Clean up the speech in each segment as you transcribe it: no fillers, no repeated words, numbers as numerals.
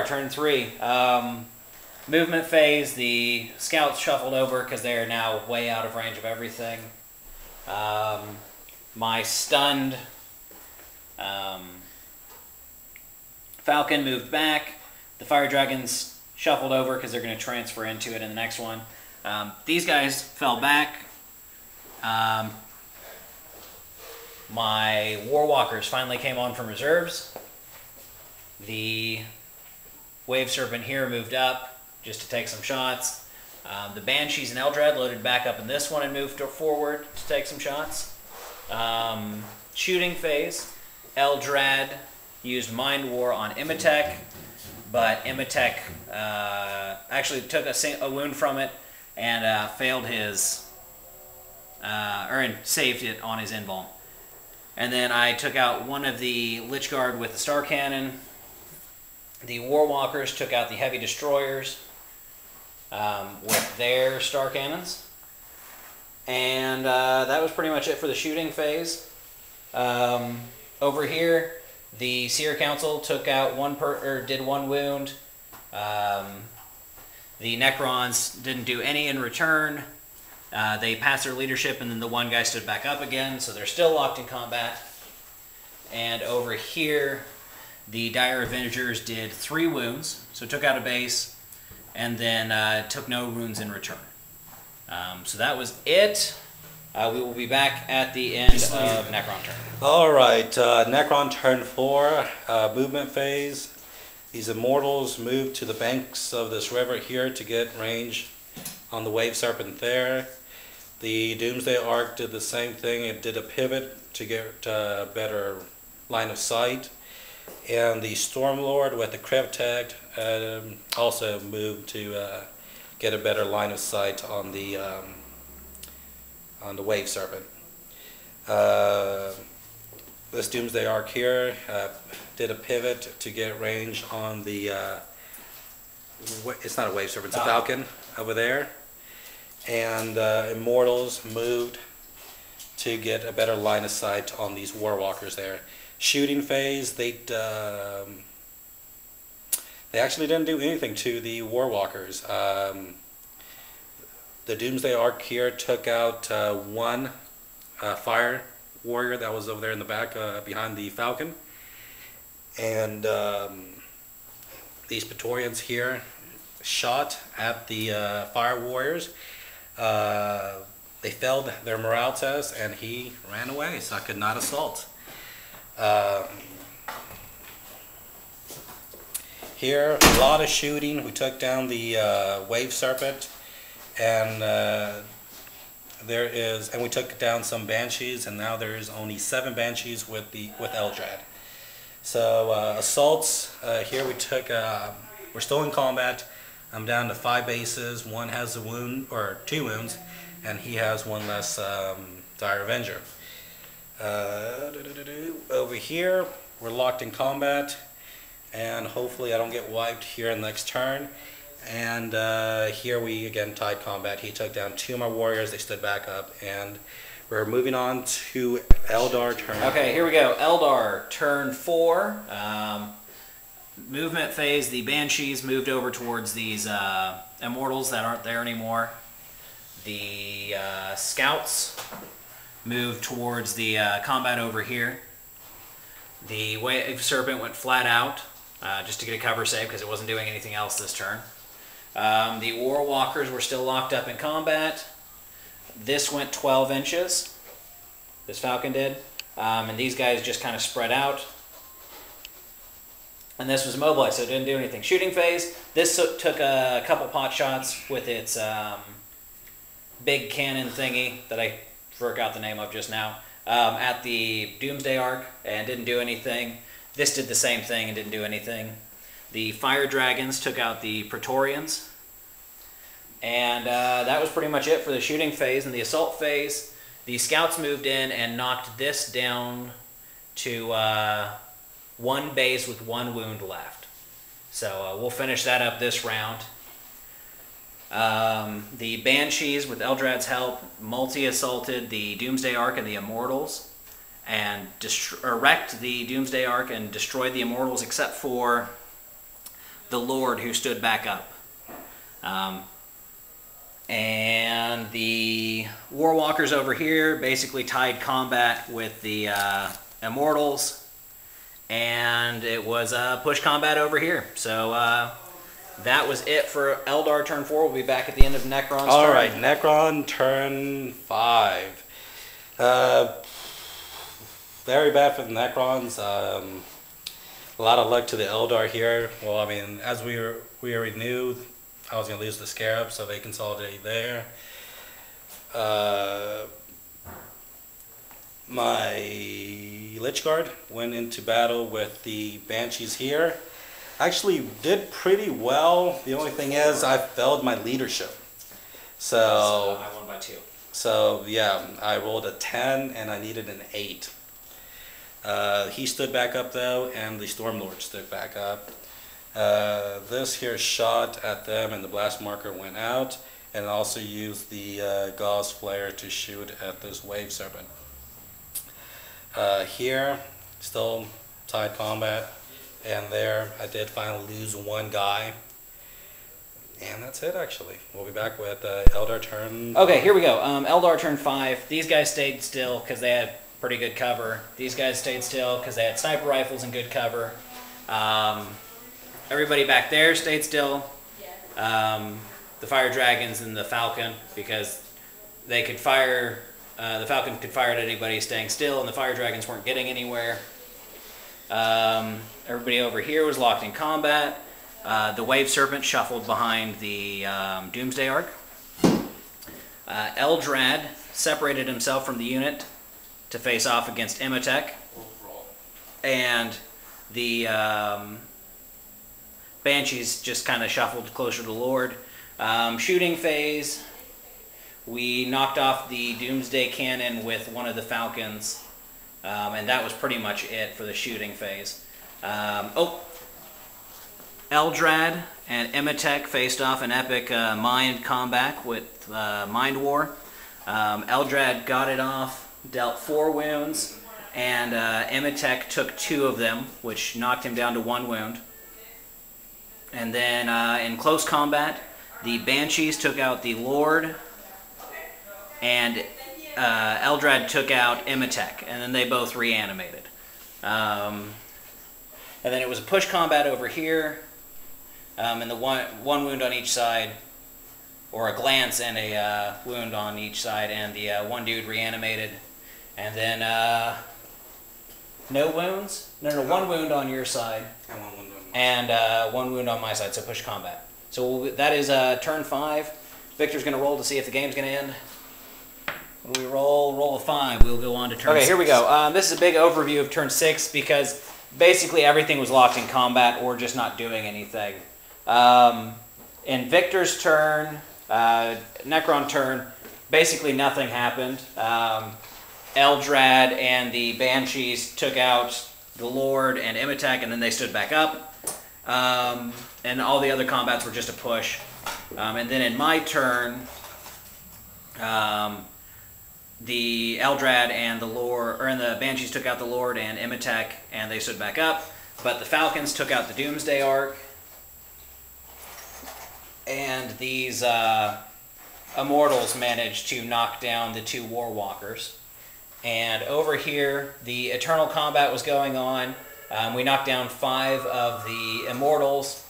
Eldar, turn 3. Movement phase, the scouts shuffled over because they are now way out of range of everything. My stunned Falcon moved back. The Fire Dragons shuffled over because they're going to transfer into it in the next one. These guys fell back. My War Walkers finally came on from reserves. The Wave Serpent here moved up just to take some shots. The Banshees and Eldrad loaded back up in this one and moved forward to take some shots. Shooting phase, Eldrad used Mind War on Imatek, but Imatek actually took a wound from it and failed his, or saved it on his invuln. And then I took out one of the Lich Guard with the Star Cannon. The War Walkers took out the Heavy Destroyers with their Star Cannons. And that was pretty much it for the shooting phase. Over here, the Seer Council took out did one wound. The Necrons didn't do any in return. They passed their leadership, and then the one guy stood back up again, so they're still locked in combat. And over here, the Dire Avengers did 3 wounds, so took out a base, and then took no wounds in return. So that was it. We will be back at the end of Necron turn. Alright, Necron turn 4, movement phase. These Immortals moved to the banks of this river here to get range on the Wave Serpent there. The Doomsday Ark did the same thing. It did a pivot to get better line of sight. And the Stormlord with the Cryptech also moved to get a better line of sight on the Wave Serpent. This Doomsday Ark here did a pivot to get range on the, it's not a Wave Serpent, it's a Falcon over there. And Immortals moved to get a better line of sight on these War Walkers there. Shooting phase, they actually didn't do anything to the War Walkers. The Doomsday Ark here took out one Fire Warrior that was over there in the back behind the Falcon. And these Praetorians here shot at the Fire Warriors. They failed their morale test and he ran away, so I could not assault. Here, a lot of shooting. We took down the Wave Serpent, and we took down some Banshees, and now there is only 7 Banshees with Eldrad. So assaults. Here we took. We're still in combat. I'm down to 5 bases. One has a wound or 2 wounds, and he has one less Dire Avenger. Over here, we're locked in combat, and hopefully I don't get wiped here in the next turn. And here we again tied combat. He took down 2 of my warriors. They stood back up, and we're moving on to Eldar turn. Okay, here we go. Eldar turn 4. Movement phase. The Banshees moved over towards these Immortals that aren't there anymore. The Scouts moved towards the combat over here. The Wave Serpent went flat out just to get a cover save because it wasn't doing anything else this turn. The War Walkers were still locked up in combat. This went 12 inches. This Falcon did. And these guys just kind of spread out. And this was immobilized, so it didn't do anything. Shooting phase. This took a couple pot shots with its big cannon thingy that I forgot the name of just now, at the Doomsday Ark and didn't do anything. This did the same thing and didn't do anything. The Fire Dragons took out the Praetorians. And that was pretty much it for the shooting phase. And the assault phase, the Scouts moved in and knocked this down to 1 base with 1 wound left. So we'll finish that up this round. The Banshees, with Eldrad's help, multi-assaulted the Doomsday Ark and the Immortals, and wrecked the Doomsday Ark and destroyed the Immortals, except for the Lord who stood back up. And the Warwalkers over here basically tied combat with the Immortals, and it was push combat over here. So that was it for Eldar turn 4. We'll be back at the end of Necron's turn. Alright, Necron turn 5. Very bad for the Necrons. A lot of luck to the Eldar here. Well, I mean, as we already knew, I was going to lose the Scarab, so they consolidated there. My Lich Guard went into battle with the Banshees here. Actually did pretty well. The only thing is I failed my leadership. So I won by 2. So yeah, I rolled a 10 and I needed an 8. He stood back up though, and the Stormlord stood back up. This here shot at them and the blast marker went out, and also used the Gauss Flare to shoot at this Wave Serpent. Here, still tied combat, and there I did finally lose one guy. And that's it actually. We'll be back with Eldar turn 5. Okay, here we go. Eldar turn 5. These guys stayed still because they had pretty good cover. These guys stayed still because they had sniper rifles and good cover. Everybody back there stayed still. The Fire Dragons and the Falcon, because they could fire, the Falcon could fire at anybody staying still, and the Fire Dragons weren't getting anywhere. Everybody over here was locked in combat. The Wave Serpent shuffled behind the Doomsday Ark. Eldrad separated himself from the unit to face off against Imhotep. And the Banshees just kind of shuffled closer to Lord. Shooting phase, we knocked off the Doomsday Cannon with one of the Falcons. And that was pretty much it for the shooting phase. Eldrad and Imhotep faced off an epic mind combat with Mind War. Eldrad got it off, dealt 4 wounds, and Imhotep took 2 of them, which knocked him down to 1 wound. And then in close combat, the Banshees took out the Lord, and Eldrad took out Imhotep, and then they both reanimated. And then it was a push combat over here, and the one wound on each side, or a glance and a wound on each side, and the one dude reanimated. And then no wounds? No, one wound on your side. And one wound on my And 1 wound on my side, so push combat. So that is turn 5. Victor's going to roll to see if the game's going to end. When we roll a 5, we'll go on to turn 6. Okay, here we go. This is a big overview of turn 6 because basically everything was locked in combat or just not doing anything. In Victor's turn, Necron turn, basically nothing happened. Eldrad and the Banshees took out the Lord and Imhotep, and then they stood back up. And all the other combats were just a push. And then in my turn, the Eldrad and the Lord, and the Banshees took out the Lord and Imhotep, and they stood back up. But the Falcons took out the Doomsday Ark, and these Immortals managed to knock down the 2 Warwalkers. And over here, the Eternal Combat was going on. We knocked down 5 of the Immortals,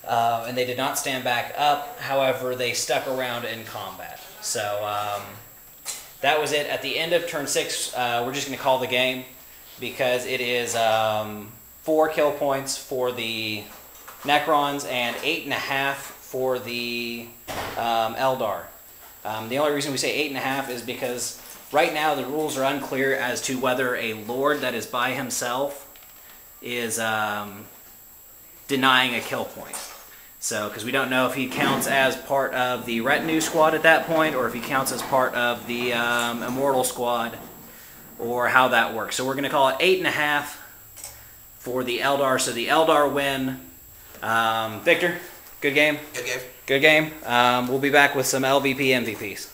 and they did not stand back up. However, they stuck around in combat. So that was it. At the end of turn 6, we're just going to call the game because it is 4 kill points for the Necrons and 8.5 for the Eldar. The only reason we say 8.5 is because right now the rules are unclear as to whether a Lord that is by himself is denying a kill point. So, because we don't know if he counts as part of the retinue squad at that point, or if he counts as part of the immortal squad, or how that works. So we're going to call it 8.5 for the Eldar. So the Eldar win. Victor, good game. Good game. Good game. We'll be back with some LVP MVPs.